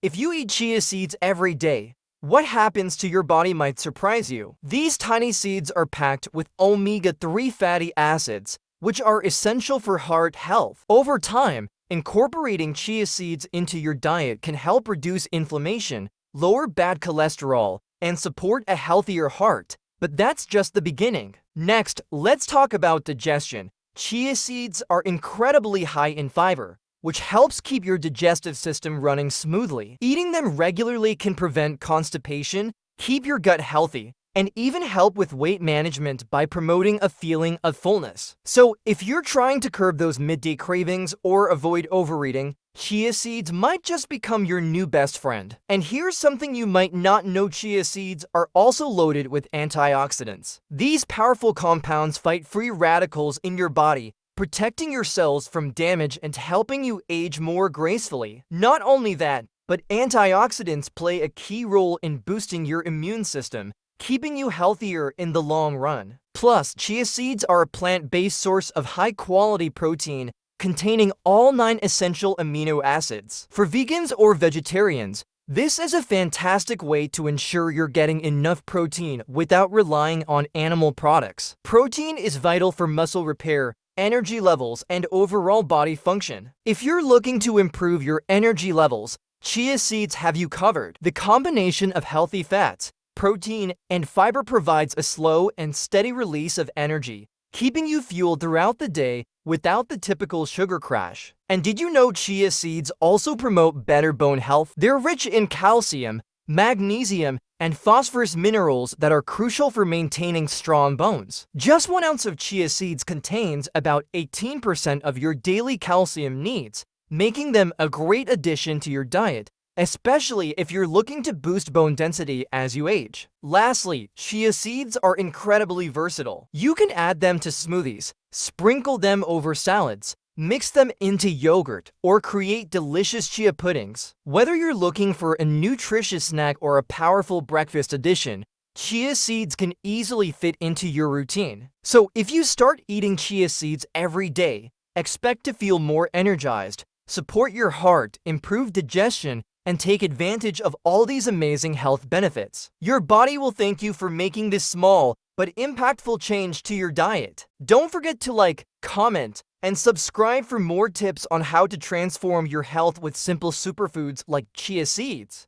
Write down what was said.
If you eat chia seeds every day, what happens to your body might surprise you. These tiny seeds are packed with omega-3 fatty acids, which are essential for heart health. Over time, incorporating chia seeds into your diet can help reduce inflammation, lower bad cholesterol, and support a healthier heart. But that's just the beginning. Next, let's talk about digestion. Chia seeds are incredibly high in fiber, which helps keep your digestive system running smoothly. Eating them regularly can prevent constipation, keep your gut healthy, and even help with weight management by promoting a feeling of fullness. So, if you're trying to curb those midday cravings or avoid overeating, chia seeds might just become your new best friend. And here's something you might not know: chia seeds are also loaded with antioxidants. These powerful compounds fight free radicals in your body, protecting your cells from damage and helping you age more gracefully. Not only that, but antioxidants play a key role in boosting your immune system, keeping you healthier in the long run. Plus, chia seeds are a plant-based source of high-quality protein containing all 9 essential amino acids. For vegans or vegetarians, this is a fantastic way to ensure you're getting enough protein without relying on animal products. Protein is vital for muscle repair, energy levels, and overall body function. If you're looking to improve your energy levels, chia seeds have you covered. The combination of healthy fats, protein, and fiber provides a slow and steady release of energy, keeping you fueled throughout the day without the typical sugar crash. And did you know chia seeds also promote better bone health? They're rich in calcium, magnesium, and phosphorus minerals that are crucial for maintaining strong bones. Just 1 ounce of chia seeds contains about 18% of your daily calcium needs, making them a great addition to your diet, especially if you're looking to boost bone density as you age. Lastly, chia seeds are incredibly versatile. You can add them to smoothies, sprinkle them over salads, mix them into yogurt, or create delicious chia puddings. Whether you're looking for a nutritious snack or a powerful breakfast addition, chia seeds can easily fit into your routine. So if you start eating chia seeds every day, expect to feel more energized, support your heart, improve digestion, and take advantage of all these amazing health benefits. Your body will thank you for making this small but impactful change to your diet. Don't forget to like, comment, and subscribe for more tips on how to transform your health with simple superfoods like chia seeds.